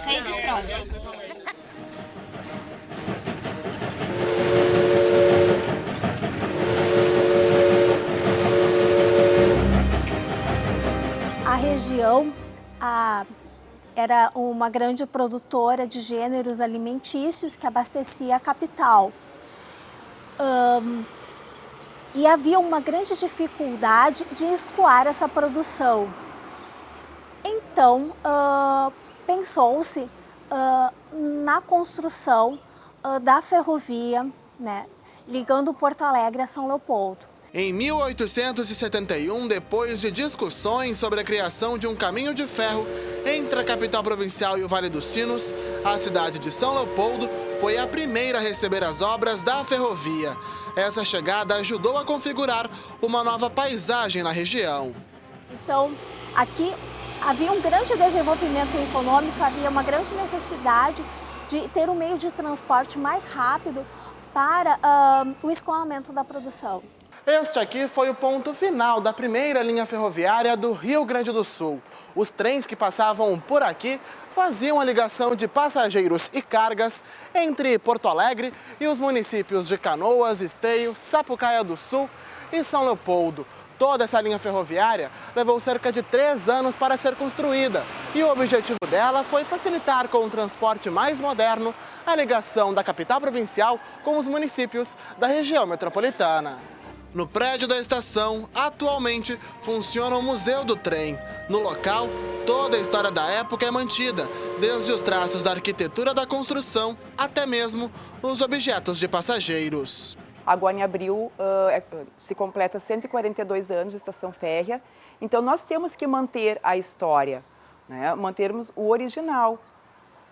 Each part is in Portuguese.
Cheio de próximo. A região era uma grande produtora de gêneros alimentícios que abastecia a capital. E havia uma grande dificuldade de escoar essa produção. Então, pensou-se na construção da ferrovia, né, ligando Porto Alegre a São Leopoldo. Em 1871, depois de discussões sobre a criação de um caminho de ferro entre a capital provincial e o Vale dos Sinos, a cidade de São Leopoldo foi a primeira a receber as obras da ferrovia. Essa chegada ajudou a configurar uma nova paisagem na região. Então, aqui havia um grande desenvolvimento econômico, havia uma grande necessidade de ter um meio de transporte mais rápido para o escoamento da produção. Este aqui foi o ponto final da primeira linha ferroviária do Rio Grande do Sul. Os trens que passavam por aqui faziam a ligação de passageiros e cargas entre Porto Alegre e os municípios de Canoas, Esteio, Sapucaia do Sul e São Leopoldo. Toda essa linha ferroviária levou cerca de 3 anos para ser construída e o objetivo dela foi facilitar com um transporte mais moderno a ligação da capital provincial com os municípios da região metropolitana. No prédio da estação, atualmente, funciona o Museu do Trem. No local, toda a história da época é mantida, desde os traços da arquitetura da construção até mesmo os objetos de passageiros. Agora, em abril, se completa 142 anos de estação férrea, então nós temos que manter a história, né? Mantermos o original.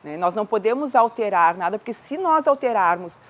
Né? Nós não podemos alterar nada, porque se nós alterarmos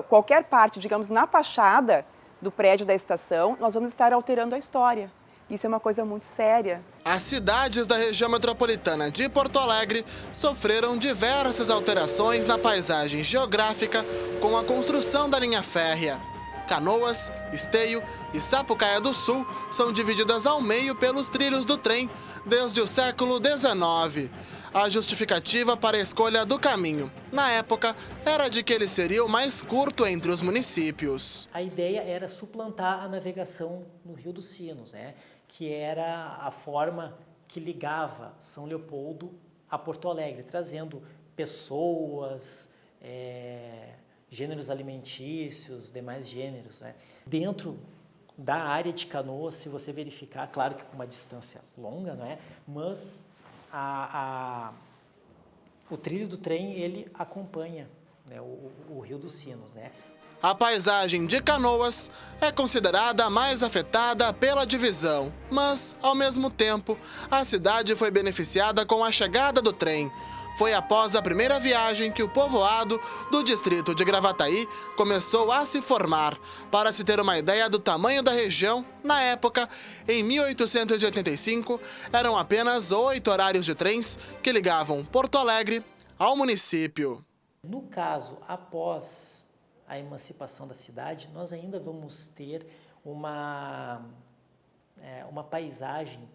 qualquer parte, digamos, na fachada do prédio da estação, nós vamos estar alterando a história. Isso é uma coisa muito séria. As cidades da região metropolitana de Porto Alegre sofreram diversas alterações na paisagem geográfica com a construção da linha férrea. Canoas, Esteio e Sapucaia do Sul são divididas ao meio pelos trilhos do trem desde o século XIX. A justificativa para a escolha do caminho, na época, era de que ele seria o mais curto entre os municípios. A ideia era suplantar a navegação no Rio dos Sinos, né? Que era a forma que ligava São Leopoldo a Porto Alegre, trazendo pessoas, gêneros alimentícios, demais gêneros, né? Dentro da área de Canoas, se você verificar, claro que com uma distância longa, não é? Mas o trilho do trem, ele acompanha, né, o Rio dos Sinos, né? A paisagem de Canoas é considerada a mais afetada pela divisão, mas, ao mesmo tempo, a cidade foi beneficiada com a chegada do trem. Foi após a primeira viagem que o povoado do distrito de Gravataí começou a se formar. Para se ter uma ideia do tamanho da região, na época, em 1885, eram apenas 8 horários de trens que ligavam Porto Alegre ao município. No caso, após a emancipação da cidade, nós ainda vamos ter uma paisagem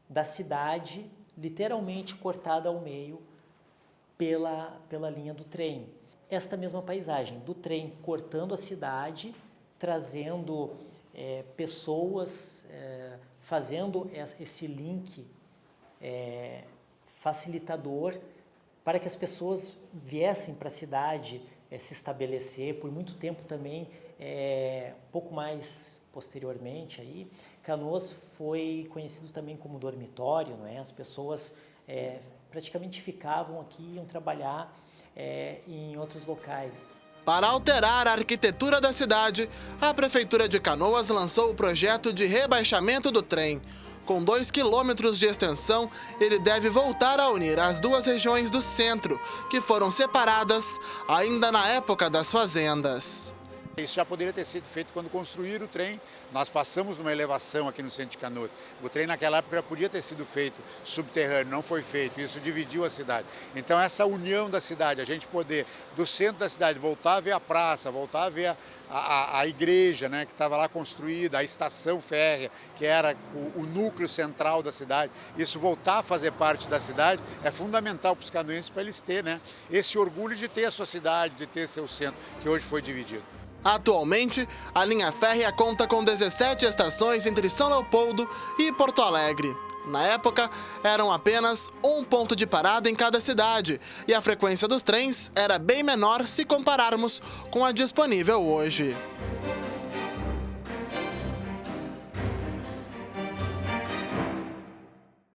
da cidade literalmente cortada ao meio pela linha do trem. Esta mesma paisagem do trem cortando a cidade, trazendo pessoas, fazendo esse link facilitador para que as pessoas viessem para a cidade se estabelecer. Por muito tempo também, pouco mais posteriormente, aí, Canoas foi conhecido também como dormitório, não é? As pessoas praticamente ficavam aqui, iam trabalhar em outros locais. Para alterar a arquitetura da cidade, a Prefeitura de Canoas lançou o projeto de rebaixamento do trem. Com 2 quilômetros de extensão, ele deve voltar a unir as duas regiões do centro, que foram separadas ainda na época das fazendas. Isso já poderia ter sido feito quando construíram o trem. Nós passamos numa elevação aqui no centro de Canoas. O trem naquela época já podia ter sido feito subterrâneo, não foi feito. Isso dividiu a cidade. Então essa união da cidade, a gente poder do centro da cidade voltar a ver a praça, voltar a ver a igreja, né, que estava lá construída, a estação férrea, que era o núcleo central da cidade, isso voltar a fazer parte da cidade é fundamental para os canoenses, para eles terem, né, esse orgulho de ter a sua cidade, de ter seu centro, que hoje foi dividido. Atualmente, a linha férrea conta com 17 estações entre São Leopoldo e Porto Alegre. Na época, eram apenas um ponto de parada em cada cidade e a frequência dos trens era bem menor se compararmos com a disponível hoje.